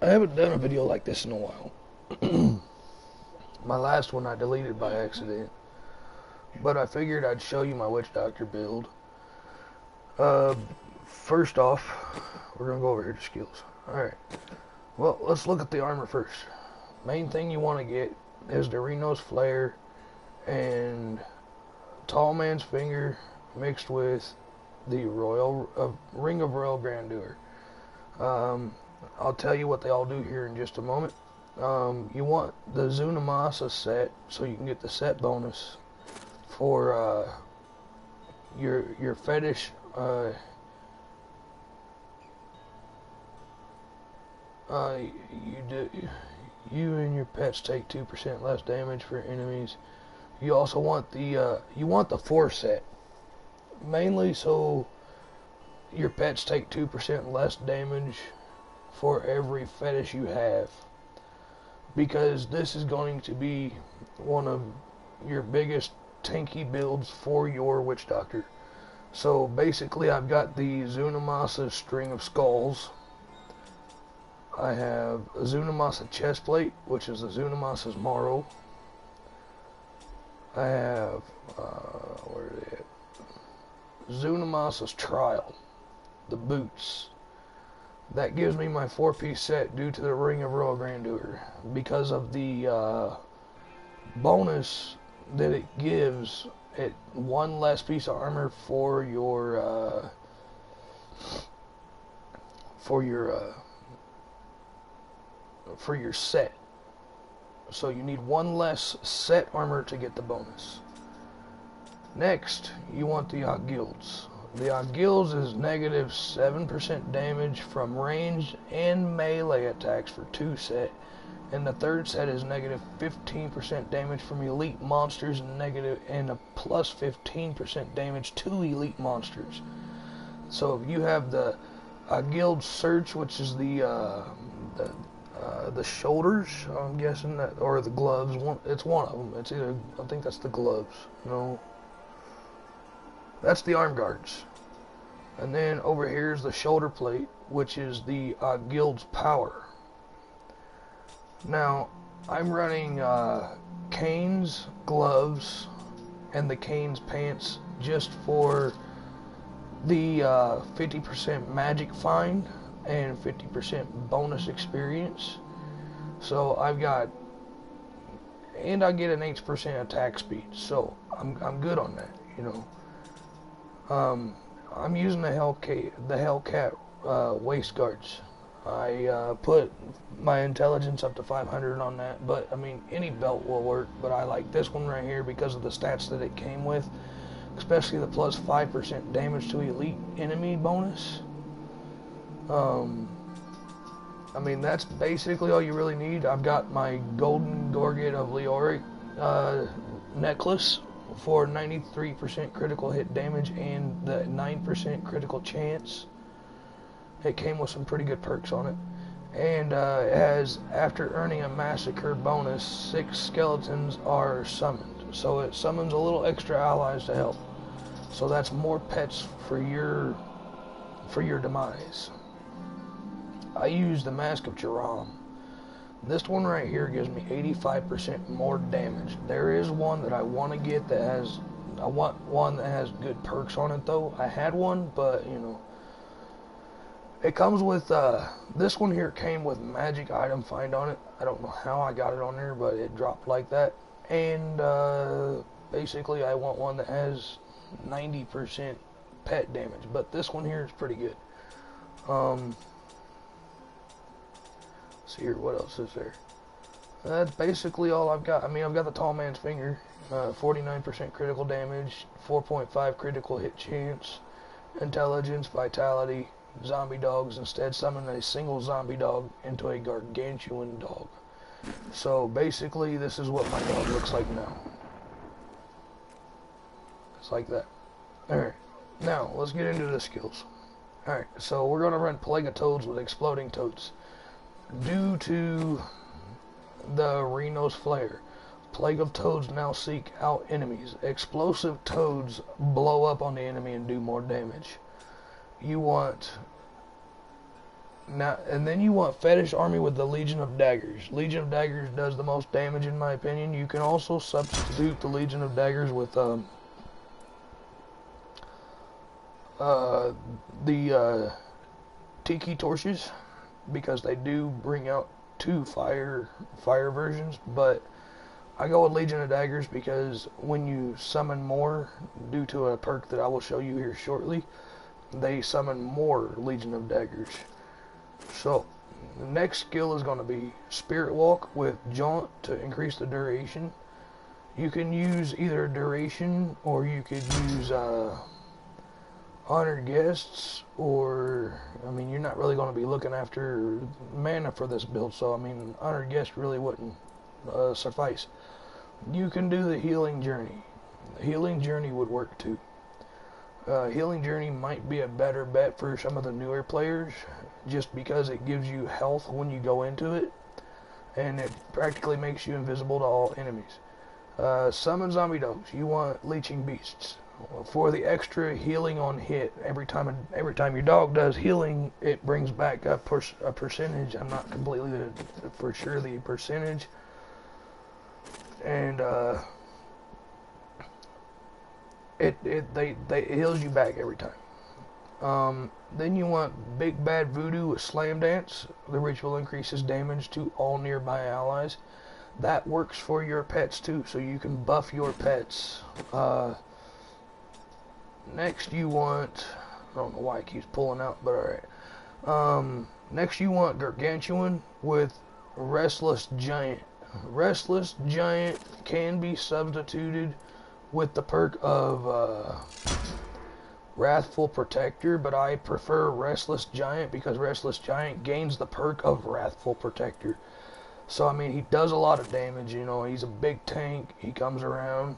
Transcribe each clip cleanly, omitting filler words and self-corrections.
I haven't done a video like this in a while. My last one I deleted by accident, but I figured I'd show you my witch doctor build. First off, we're gonna go over here to skills. Alright, well, let's look at the armor first. Main thing you want to get is the Reno's Flare and Tall Man's Finger mixed with the Ring of Royal Grandeur. I'll tell you what they all do here in just a moment. You want the Zunamasa set so you can get the set bonus for your fetish. You and your pets take 2% less damage for enemies. You also want the 4 set, mainly so your pets take 2% less damage for every fetish you have, because this is going to be one of your biggest tanky builds for your witch doctor. So basically, I've got the Zunamasa String of Skulls. I have a Zunamasa Chestplate, which is the Zunamasa's Morrow. I have, where are they at? Zunamasa's Trial, the boots. That gives me my 4-piece set due to the Ring of Royal Grandeur, because of the bonus that it gives it, one less piece of armor for your set. So you need one less set armor to get the bonus. Next, you want the Aguilds. The Aguilds is negative 7% damage from ranged and melee attacks for 2 set. And the 3rd set is negative 15% damage from elite monsters and a plus 15% damage to elite monsters. So if you have the Aguild Search, which is the shoulders, I'm guessing, that, or the gloves. It's one of them. It's either, I think that's the gloves. No, that's the arm guards. And then over here is the shoulder plate, which is the Guild's Power. Now, I'm running Kane's gloves and the Kane's pants just for the 50% magic find and 50% bonus experience. So I've got, and I get an 8% attack speed. So I'm good on that, you know. I'm using the Hellcat waist guards. I put my intelligence up to 500 on that, but I mean any belt will work. But I like this one right here because of the stats that it came with, especially the plus 5% damage to elite enemy bonus. I mean, that's basically all you really need. I've got my Golden Gorget of Leoric necklace for 93% critical hit damage and the 9% critical chance. It came with some pretty good perks on it. And it has, after earning a massacre bonus, 6 skeletons are summoned. So it summons a little extra allies to help. So that's more pets for your demise. I use the Mask of Jiram. This one right here gives me 85% more damage. There is one that I want to get that has, I want one that has good perks on it though. I had one, but you know, it comes with, this one here came with magic item find on it. I don't know how I got it on there, but it dropped like that. And basically I want one that has 90% pet damage, but this one here is pretty good. See here, what else is there? That's basically all I've got. I mean, I've got the Tall Man's Finger, 49% critical damage, 4.5 critical hit chance, intelligence, vitality, zombie dogs. Instead, summon a single zombie dog into a gargantuan dog. So basically, this is what my dog looks like now. It's like that. Alright, now let's get into the skills. Alright, so we're going to run Plague of Toads with Exploding Toads. Due to the Reno's Flare, Plague of Toads now seek out enemies. Explosive toads blow up on the enemy and do more damage. You want Now, and then you want Fetish Army with the Legion of Daggers. Legion of Daggers does the most damage in my opinion. You can also substitute the Legion of Daggers with the Tiki Torches, because they do bring out 2 fire versions, but I go with Legion of Daggers because when you summon more, due to a perk that I will show you here shortly, they summon more Legion of Daggers. So, the next skill is going to be Spirit Walk with Jaunt to increase the duration. You can use either duration, or you could use Honored Guests, or, I mean, you're not really going to be looking after mana for this build, so, I mean, Honored Guest really wouldn't suffice. You can do the Healing Journey. The Healing Journey would work too. Healing Journey might be a better bet for some of the newer players, just because it gives you health when you go into it, and it practically makes you invisible to all enemies. Summon Zombie Dogs. You want Leeching Beasts. For the extra healing on hit, every time your dog does healing, it brings back a percentage. I'm not completely for sure the percentage, and it heals you back every time. Then you want Big Bad Voodoo with Slam Dance. The ritual increases damage to all nearby allies. That works for your pets too, so you can buff your pets. Next you want, I don't know why it keeps pulling out, but alright. Next you want Gargantuan with Restless Giant. Restless Giant can be substituted with the perk of Wrathful Protector, but I prefer Restless Giant because Restless Giant gains the perk of Wrathful Protector. So, I mean, he does a lot of damage, you know, he's a big tank, he comes around.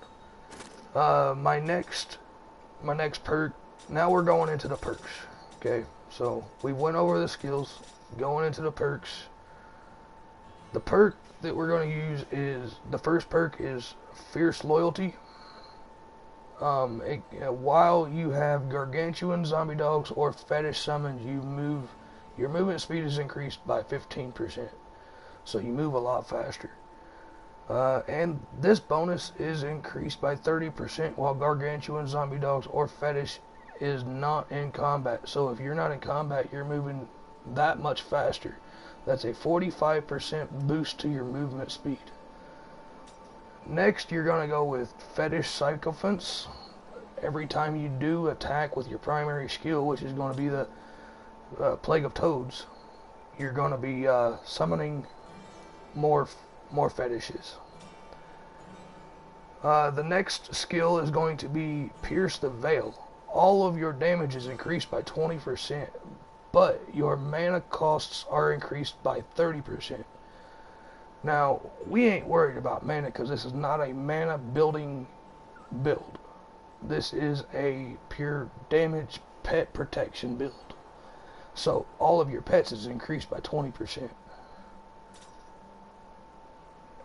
My next perk, now we're going into the perks, okay? So, we went over the skills, going into the perks. The perk that we're going to use is, the first perk is Fierce Loyalty. While you have Gargantuan, Zombie Dogs, or Fetish Summons, your movement speed is increased by 15%. So you move a lot faster. And this bonus is increased by 30% while Gargantuan, Zombie Dogs, or Fetish is not in combat. So if you're not in combat, you're moving that much faster. That's a 45% boost to your movement speed. Next, you're going to go with Fetish Sycophants. Every time you do attack with your primary skill, which is going to be the Plague of Toads, you're going to be summoning more fetishes. The next skill is going to be Pierce the Veil. All of your damage is increased by 20%, but your mana costs are increased by 30%. Now, we ain't worried about mana because this is not a mana building build. This is a pure damage pet protection build. So, all of your pets is increased by 20%.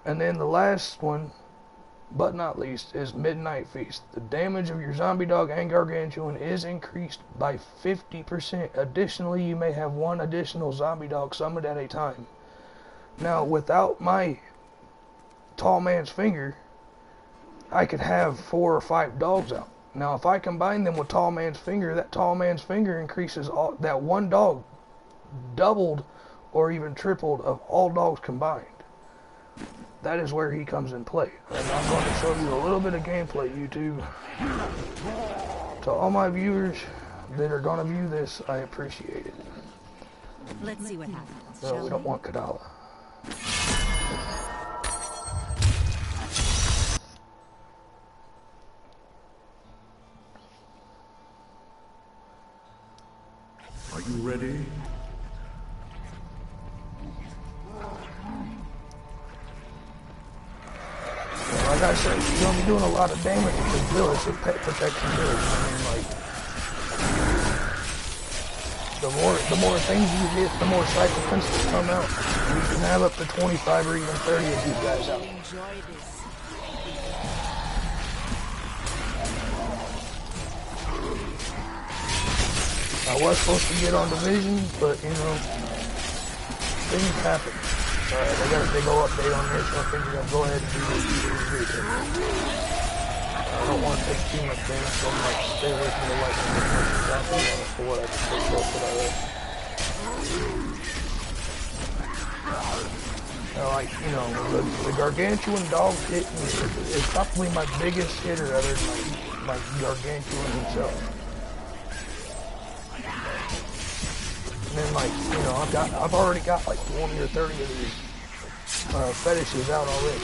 And then the last one, but not least, is Midnight Feast. The damage of your Zombie Dog and Gargantuan is increased by 50%. Additionally, you may have one additional Zombie Dog summoned at a time. Now, without my Tall Man's Finger, I could have 4 or 5 dogs out. Now, if I combine them with Tall Man's Finger, that Tall Man's Finger increases that one dog doubled or even tripled of all dogs combined. That is where he comes in play. And I'm going to show you a little bit of gameplay, YouTube. To all my viewers that are going to view this, I appreciate it. Let's see what happens. No, we don't want Kadala. Are you ready? Like I said, you're going to be doing a lot of damage with this build. It's a pet protection build. I mean, like, the more things you hit, the more Sycophants that come out. You can have up to 25 or even 30 of these guys out. I was supposed to get on Division, but, you know, things happen. They got a big old update on there, so I think we're going to go ahead and do this. I don't want to take too much damage, so I'm going to stay away from the lightning as much as possible for what I can take close to that. Like, you know, the gargantuan dog hit is probably my biggest hitter other than my gargantuan himself. And then, like, you know, I've already got like 20 or 30 of these fetishes out already.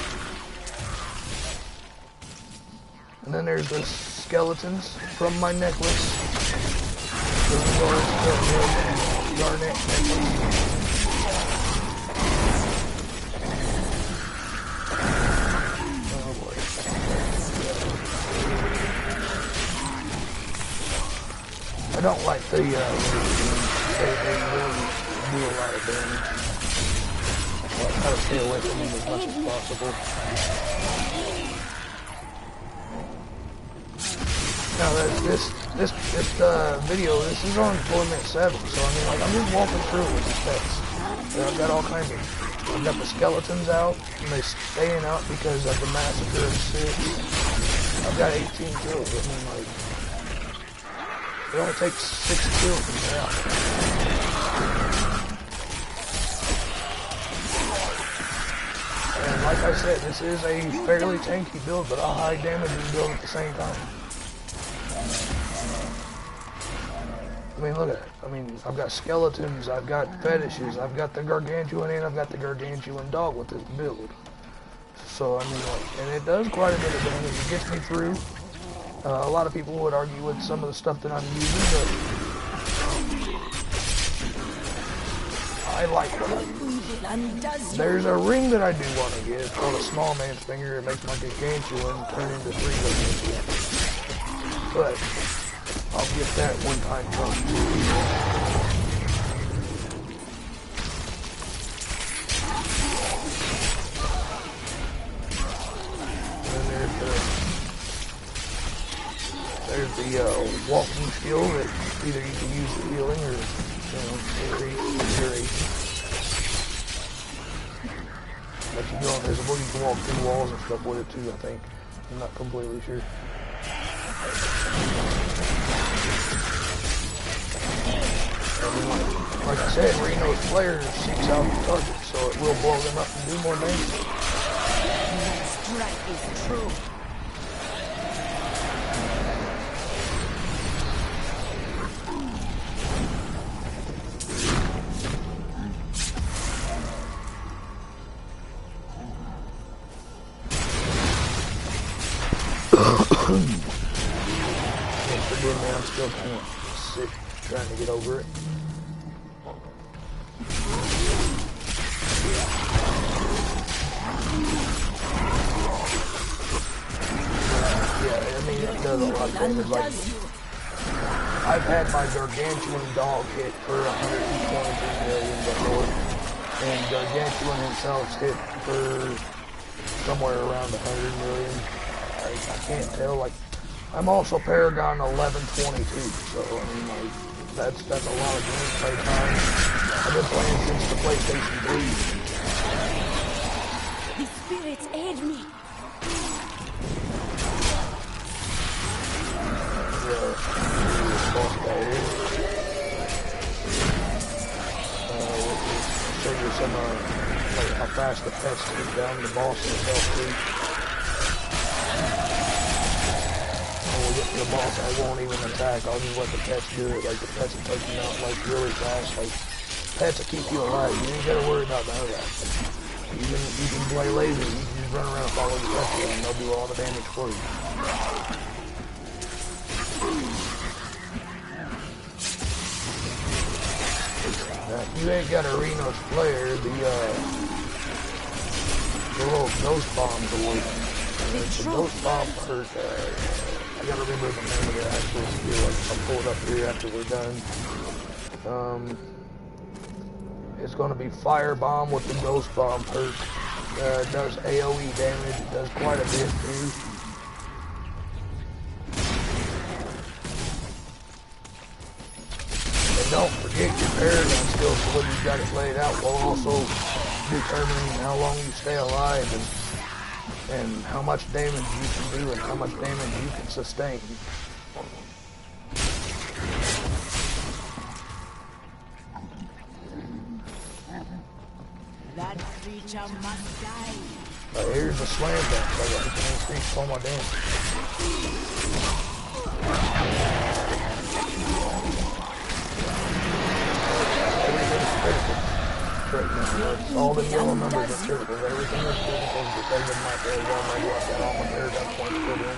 And then there's the skeletons from my necklace. The garnet necklace. I don't like the, they really do a lot of damage. I try to stay away from them as much as possible. Now this video, this is on Torment 7, so I mean, like, I'm just walking through with these pets. And I've got all kinds of, I've got the skeletons out, and they're staying out because of the massacre of 6. I've got 18 kills, I mean, like, it only takes 6 kills to get out. And like I said, this is a fairly tanky build, but a high damaging build at the same time. I mean, look at it. I mean, I've got skeletons, I've got fetishes, I've got the gargantuan, and I've got the gargantuan dog with this build. So, I mean, like, and it does quite a bit of damage. It gets me through. A lot of people would argue with some of the stuff that I'm using, but I like what I'm using. There's a ring that I do want to get. It's called a small man's finger. It makes my gargantuan turn into 3 gargantuan. But I'll get that one time first. And there's the walking skill that either you can use for healing or, you know, increase duration. But you go invisible, you can walk through walls and stuff with it too, I think. I'm not completely sure. I mean, like I said, Reno's flare seeks out the target, so it will blow them up and do more damage. That strike is true. Forgive me, I'm still kind of sick trying to get over it. Yeah, I mean, it does a lot of damage. Like, I've had my gargantuan dog hit for 123 million before, and gargantuan himself's hit for somewhere around 100 million. I can't tell, like, I'm also Paragon 1122, so I mean, like, that's a lot of gameplay time. I've been playing since the PlayStation 3. The spirits aid me. Boss guy here. We'll show you some, like, how fast the pets take down the boss himself, too. Get to the boss, I won't even attack. I'll just let the pets do it. Like, the pets will take you out, like, really fast. Like, pets will keep you alive. You ain't gotta worry about none of that. You can play lazy. You can just run around and follow the pets and they'll do all the damage for you. Now, if you ain't got a Reno's flare, the little ghost bombs will work. The ghost bomb hurt, I gotta remember the name of the actual skill. I'll pull it up here after we're done. It's gonna be Fire Bomb with the Ghost Bomb perk. It does AoE damage. It does quite a bit too. And don't forget your Paragon skills to when you've got it laid out, while also determining how long you stay alive and how much damage you can do and how much damage you can sustain. That creature must die. Here's the slam dunk, so I can increase all my damage. Everything's critical. All the yellow numbers are critical. Everything is critical because of my paragon. I've got all my paragon points put in.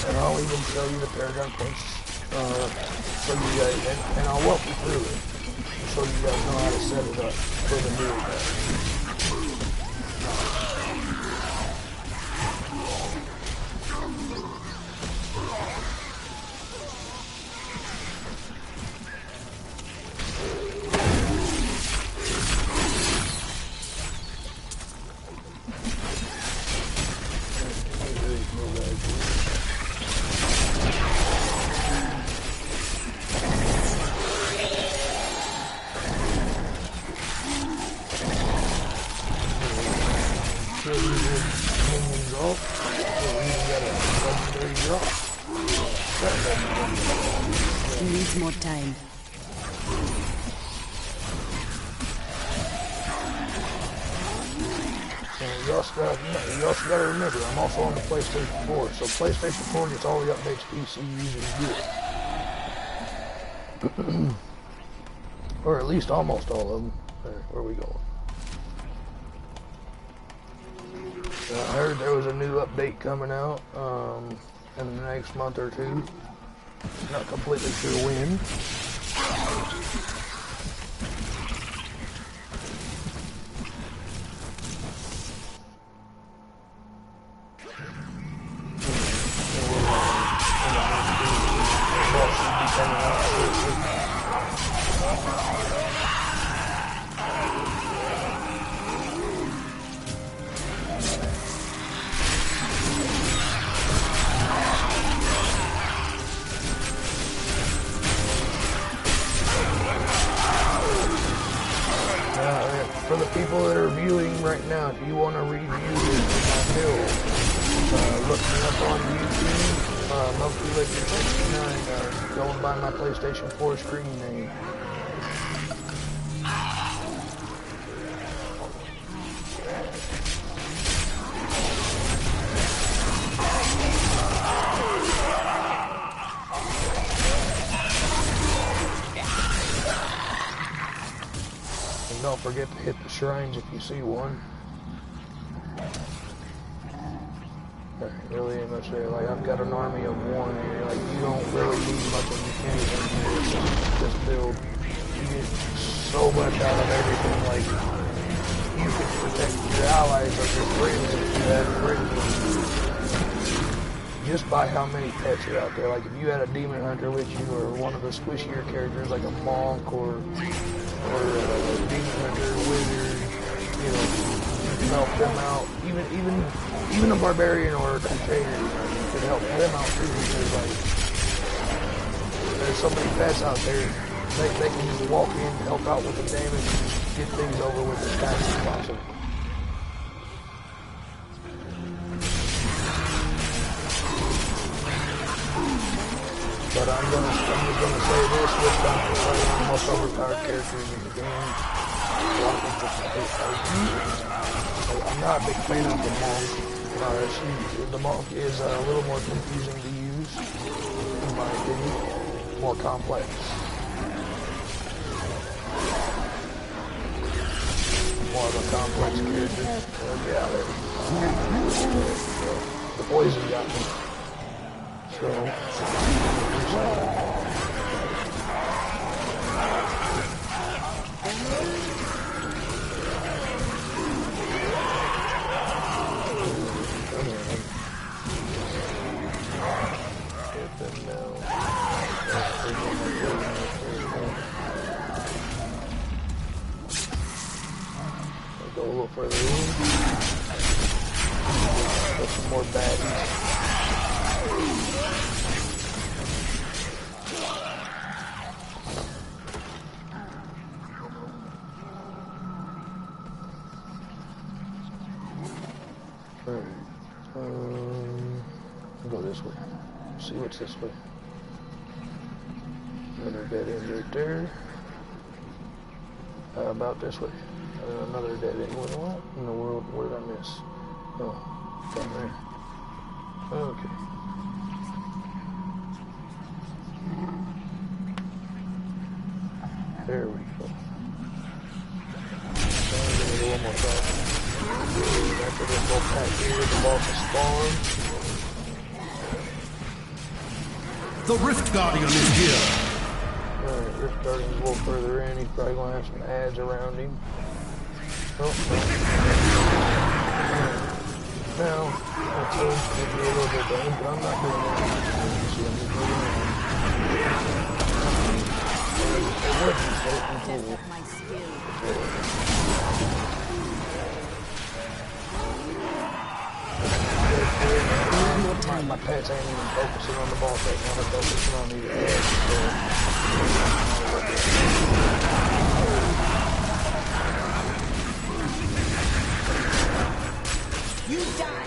And I'll even show you the paragon points for you guys, and I'll walk you through it so you guys know how to set it up for the new guys. Needs more time. You also gotta remember, I'm also on the PlayStation 4, so PlayStation 4 gets all the updates PC usually get. Or at least almost all of them. Where are we going? I heard there was a new update coming out in the next month or two. Not completely sure when. For the people that are viewing right now, if you want to review my build, look me up on YouTube, munkeylicker69's, going by my PlayStation 4 screen name. Don't forget to hit the shrines if you see one. There really ain't much there. Like, I've got an army of one here. Like, you don't really need much of anything here. This build, you get so much out of everything. Like, you can protect your allies or your friends if you have friends. Just by how many pets are out there. Like, if you had a demon hunter with you, or one of the squishier characters like a monk or a demon hunter, wizard, you know, you can help them out. Even a barbarian or a crusader, you could help them out too, because like there's so many pets out there. They can just walk in, help out with the damage, and get things over with as fast as possible. But I'm just gonna say this time, one of the most overpowered characters in the game. A lot of people I'm not a big fan of the monk. The monk is a little more confusing to use, in my opinion. More complex. More of a complex character. Yeah, there we go. The poison got me. So, go a little further in. Put some more baddies. this way. Let's see what's this way. Another dead end right there. How about this way? Another dead end. What in the world? What did I miss? Oh, down there. Okay. There we go. Give me one more shot. After this little pack here, the boss is spawned. The Rift Guardian is here. Alright, Rift Guardian's a little further in. He's probably going to have some ads around him. Oh, now, I told you to be a little bit better, but I'm not doing that. See, I'm just moving on. Test of my skill. My pets ain't even focusing on the boss right now, they're focusing on the ads. You die!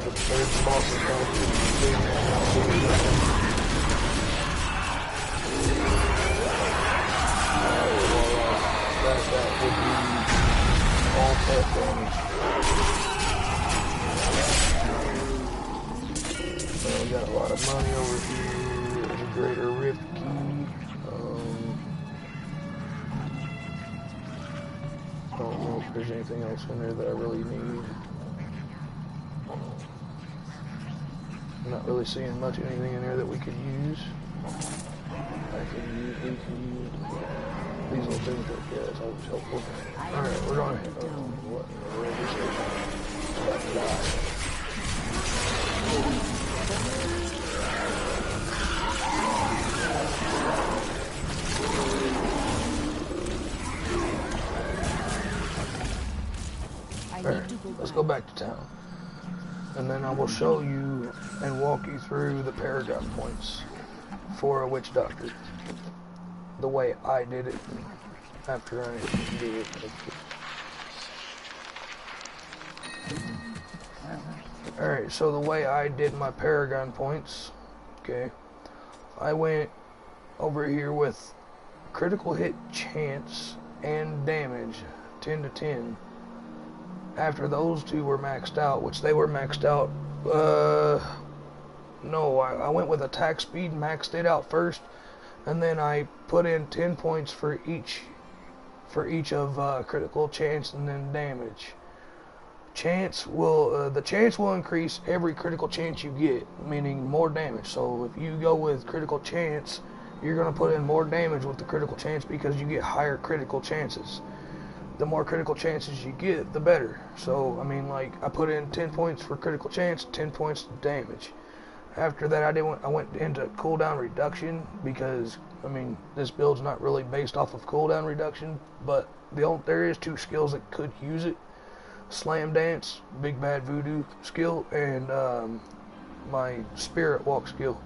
The third boss is going to be that would be all pet damage. So we got a lot of money over here. There's a greater rift key. I don't know if there's anything else in there that I really need. I'm not really seeing much anything in there that we could use. We can use these little things right here. That's always helpful. Alright, we're going to what in the world is this? About to die. Alright, let's go back to town. And then I will show you and walk you through the Paragon points for a witch doctor. The way I did it after I did it. Alright, so the way I did my Paragon points, okay, I went over here with critical hit chance and damage, 10 to 10. After those two were maxed out, which they were maxed out, no, I went with attack speed, maxed it out first, and then I put in 10 points for each of critical chance and then damage. The chance will increase every critical chance you get, meaning more damage. So if you go with critical chance, you're going to put in more damage with the critical chance because you get higher critical chances. The more critical chances you get, the better. So, I mean, like, I put in 10 points for critical chance, 10 points to damage. After that, I went into cooldown reduction because, I mean, this build's not really based off of cooldown reduction, but there is two skills that could use it. Slam Dance, Big Bad Voodoo skill, and my Spirit Walk skill.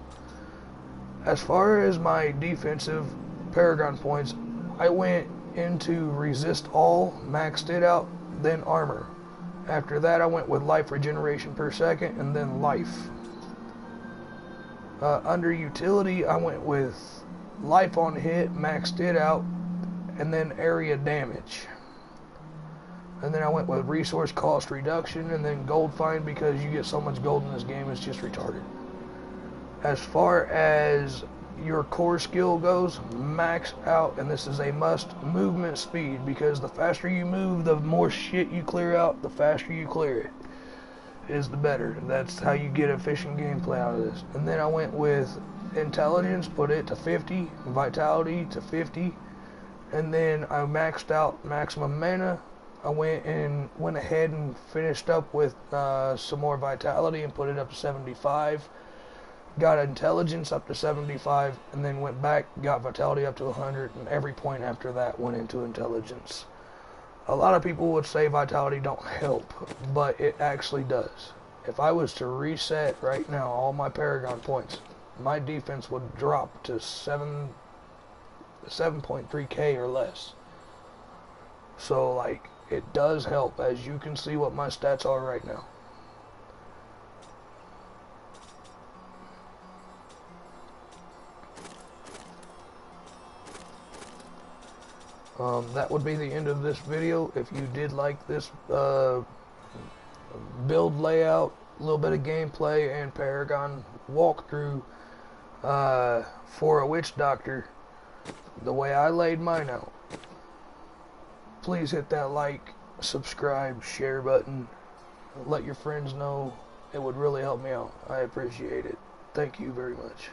As far as my defensive Paragon points, I went into Resist All, maxed it out, then Armor. After that, I went with Life Regeneration per second, and then Life. Under Utility, I went with Life on Hit, maxed it out, and then Area Damage. And then I went with Resource Cost Reduction, and then Gold Find, because you get so much gold in this game, it's just retarded. As far as your core skill goes, max out, and this is a must, movement speed, because the faster you move, the more shit you clear out, the faster you clear it, is the better. That's how you get efficient gameplay out of this. And then I went with Intelligence, put it to 50, Vitality to 50, and then I maxed out Maximum Mana. I went ahead and finished up with some more Vitality and put it up to 75. Got Intelligence up to 75, and then went back, got Vitality up to 100, and every point after that went into Intelligence. A lot of people would say Vitality don't help, but it actually does. If I was to reset right now all my Paragon points, my defense would drop to 7.3k or less. So like, it does help, as you can see what my stats are right now. That would be the end of this video. If you did like this build layout, a little bit of gameplay, and Paragon walkthrough for a witch doctor, the way I laid mine out, please hit that like, subscribe, share button. Let your friends know. It would really help me out. I appreciate it. Thank you very much.